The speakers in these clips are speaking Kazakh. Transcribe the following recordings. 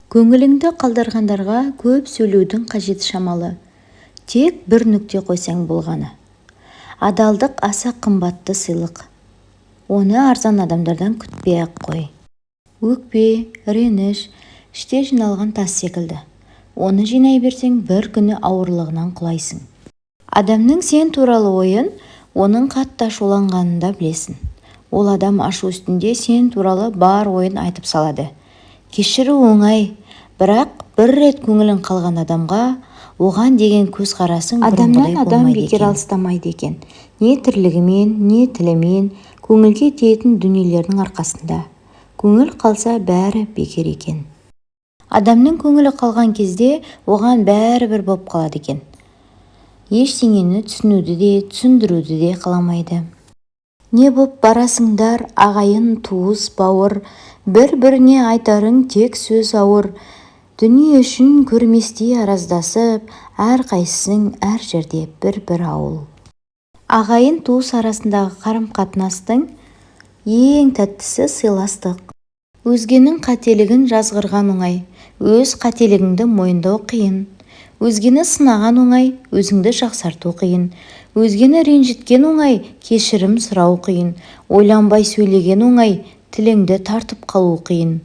Көңіліңді қалдырғандарға көп сөйлеудің қажеті шамалы. Тек бір нүкте қойсаң болғаны. Адалдық аса қымбатты сыйлық. Оны арзан адамдардан күтпей-ақ қой. Өкпе, реніш, іште жиналған тас секілді. Оны жинай берсең, бір күні ауырлығынан құлайсың. Адамның сен туралы ойын оның қатты ашуланғанында білесің. Ол адам ашу үстінде сен туралы бар ойын айтып салады. Кешіру оңай, бірақ бір рет көңілің қалған адамға оған деген көзқарасың адамнан адам бекер алыстамайды екен. Не тірлігімен, не тілімен, көңілге тиетін дүниелердің арқасында. Көңіл қалса бәрі бекер екен. Адамның көңілі қалған кезде оған бәрібір боп қалады екен. Ештеңені түсінуді де, түсіндіруді де қаламайды. Не боп барасыңдар, ағайын, туыс, бауыр, бір-біріне айтарың тек сөз ауыр. Дүние үшін көрместей араздасып, әрқайсың әр жерде бір-бір ауыл. Ағайын туыс арасындағы қарым-қатынастың ең тәттісі сыйластық. Өзгенің қателігін жазғырған оңай, өз қателігіңді мойындау қиын. Өзгені сынаған оңай, өзіңді жақсарту қиын. Өзгені ренжіткен оңай, кешірім сұрау қиын. Ойланбай сөйлеген оңай, тіліңді тартып қалу қиын.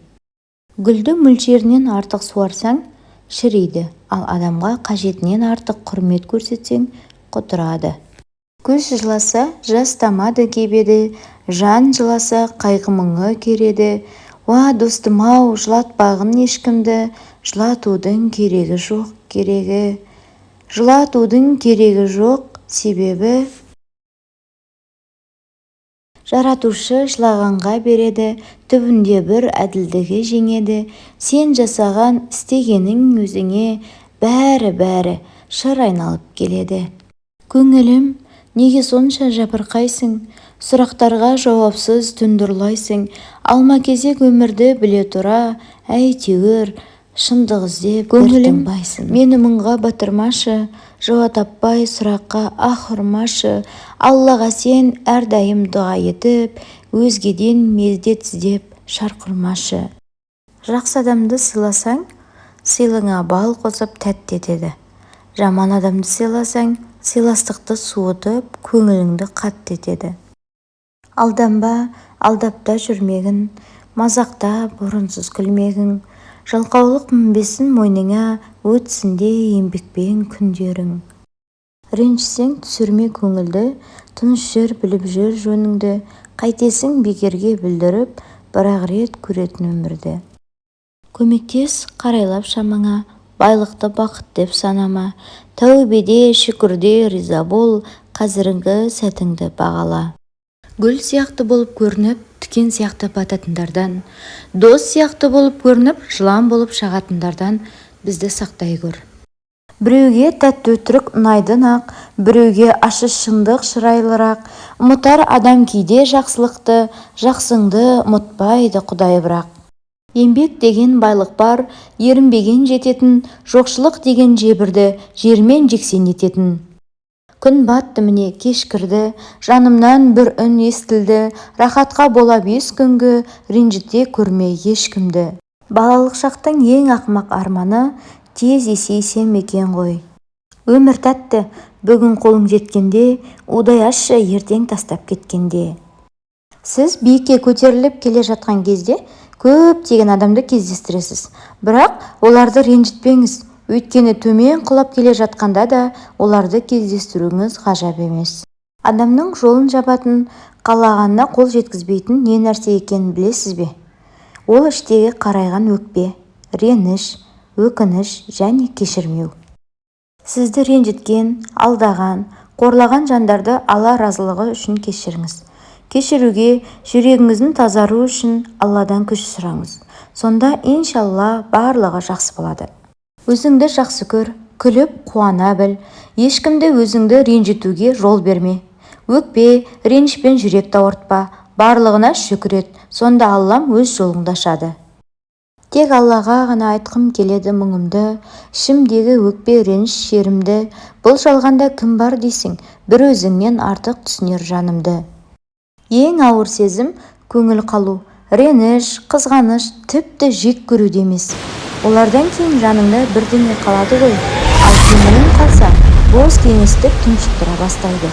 Гүлді мөлшерінен артық суарсаң, шірейді, ал адамға қажетінен артық құрмет көрсетсең, құтырады. Көз жыласа, жас тамады кебеді, жан жыласа, қайғы-мұңы кереді. Уа достым-ау, жылатпағын ешкімді, жылатудың керегі жоқ, керегі. Жылатудың керегі жоқ, себебі жаратушы жылағанға береді, түбінде бір әділдігі жеңеді. Сен жасаған істегенің өзіңе бәрі шыр айналып келеді. Көңілім, неге сонша жабырқайсың? Сұрақтарға жауапсыз түндірлайсың. Алма-кезек өмірді біле тұра, әйтеуір шындық іздеп көңілім байсың. Мені мұңға батырмашы, жауап таппай сұраққа аһ ұрмашы. Аллаға сен әрдайым дұға етіп, өзгеден мезет іздеп шарқ ұрмашы. Жақсы адамды сыйласаң, сыйлыңа бал қосып тәтті етеді. Жаман адамды сыйласаң, сыйластықты суытып, көңіліңді қатты етеді. Алданба, алдапта жүрмегін, мазақта бұрынсыз күлмегін. Жалқаулық мінбесін мойныңа, өтсінде еңбекпен күндерің. Ренжісең түсірме көңілді, тыныш жүр, біліп жүр жөніңді. Қайтесің бекерге білдіріп, бірақ рет көретін өмірді. Көмектес қарайлап шамаңа, байлықты бақыт деп санама. Тәубеде, шүкірде риза бол, қазіргі сәтіңді бағала. Гүл сияқты болып көрініп, тікен сияқты бататындардан, дос сияқты болып көрініп, жылан болып шағатындардан бізді сақтай көр. Біреуге тәтті өтірік ұнайдың ақ, біреуге ащы шындық шырайлырақ. Ұмытар адам кейде жақсылықты, жақсыңды ұмытпайды Құдай бірақ. Еңбек деген байлық бар, ерінбеген жететін, жоқшылық деген жебірді жермен жексен ететін. Күн батты міне кешкірді, жанымнан бір үн естілді. Рахатқа бола бес күнгі, ренжіте көрме ешкімді. Балалық шақтың ең ақымақ арманы тез есейсем екен ғой. Өмір тәтті, бүгін қолың жеткенде, удай ашшы ертең тастап кеткенде. Сіз биікке көтеріліп келе жатқан кезде көптеген адамды кездестіресіз, бірақ оларды ренжітпеңіз. Өйткені төмен құлап келе жатқанда да оларды кездестіруіңіз ғажап емес. Адамның жолын жабатын, қалағанына қол жеткізбейтін не нәрсе екенін білесіз бе? Ол іштегі қарайған өкпе, реніш, өкініш және кешірмеу. Сізді ренжіткен, алдаған, қорлаған жандарды Алла разылығы үшін кешіріңіз. Кешіруге, жүрегіңіздің тазару үшін Алладан күш сұраңыз. Сонда иншалла барлығы жақсы болады. Өзіңді жақсы көр, күліп қуана біл. Ешкімді өзіңді ренжітуге жол берме. Өкпе, ренішпен жүректі ауыртпа. Барлығына шүкір ет, сонда Аллам өз жолыңды ашады. Тек Аллаға ғана айтқым келеді мұңымды, ішімдегі өкпе реніш шерімді. Бұл жалғанда кім бар дейсің, бір өзіңнен артық түсінер жанымды. Ең ауыр сезім көңіл қалу, реніш, қызғаныш, тіпті жек көруде емес. Олардан кейін жаныңда бірдеңе қалады ғой, ал көңілің қалса, бос кеңестік тұншықтыра бастайды.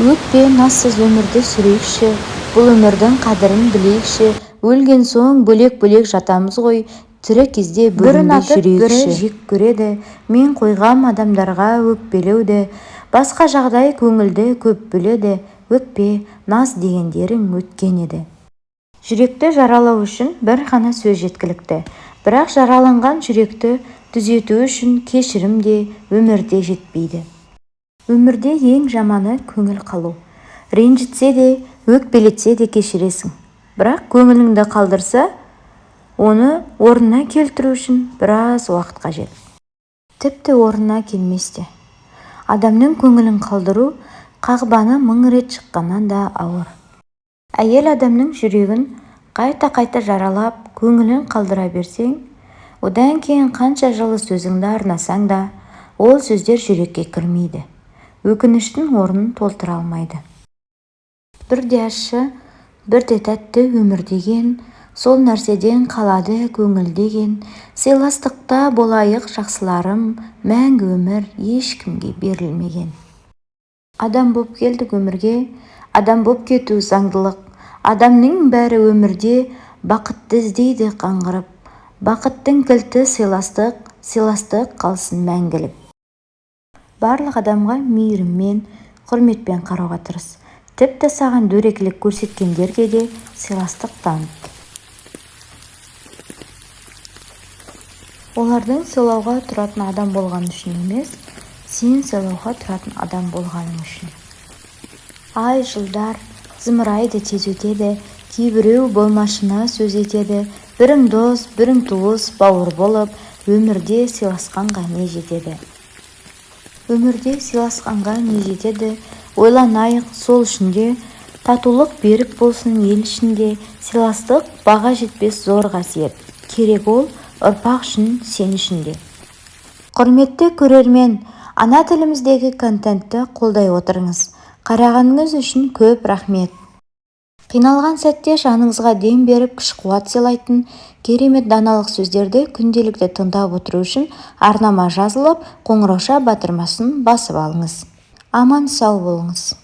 Өтпе, нассыз өмірді сүрейікші, бұл өмірдің қадірін білейікші, өлген соң бөлек-бөлек жатамыз ғой, тірі кезде бөлінбей жүрейікші. Бірі жек көреді, мен қойғам адамдарға өкпелеуді, басқа жағдай көңілді көп бөледі, өкпе, наз дегендерің өткен еді. Жүректі жаралау үшін бір ғана сөз жеткілікті, бірақ жараланған жүректі түзету үшін кешірім де өмірде жетпейді. Өмірде ең жаманы көңіл қалу. Ренжітсе де, өкпелетсе де кешіресің. Бірақ көңіліңді қалдырса, оны орнына келтіру үшін біраз уақыт қажет. Тіпті орнына келместе. Адамның көңілін қалдыру қағбаны 1000 рет шыққаннан да ауыр. Әйел адамның жүрегін қайта-қайта жаралап, көңілін қалдыра берсең, одан кейін қанша жылы сөзіңді арнасаң да, ол сөздер жүрекке кірмейді. Өкініштің орнын толтыра алмайды. Бірде ащы, бірде тәтті өмір деген, сол нәрседен қалады көңіл деген, сыйластықта болайық жақсыларым, мәңгі өмір ешкімге берілмеген. Адам боп келдік өмірге, адам боп кету заңдылық. Адамның бәрі өмірде бақытты іздейді қаңғырып. Бақыттың кілті сыйластық, сыйластық қалсын мәңгілік. Барлық адамға мейіріммен, құрметпен қарауға тырыс. Тіпті саған дөрекілік көрсеткендерге де сыйластық таныт. Олардың сыйлауға тұратын адам болған үшін емес, сен сыйлауға тұратын адам болғаның үшін. Ай, жылдар зымырайды, тез өтеді, кейбіреу болмашына сөз етеді, бірің дос, бірің туыс, бауыр болып, өмірде сыйласқанға не жетеді? Өмірде сыйласқанға не жетеді? Ойланайық, сол үшінде, татулық берік болсын ел ішінде, сыйластық баға жетпес зор қасиет, керек ол ұрпақ үшін сен үшінде. Құрметті көрермен, ана тіліміздегі контентті қолдай отырыңыз. Қарағаныңыз үшін көп рахмет. Қиналған сәтте жаныңызға дем беріп, күш-қуат сыйлайтын керемет даналық сөздерді күнделікті тыңдап отыру үшін арнама жазылып, қоңырауша батырмасын басып алыңыз. Аман сау болыңыз.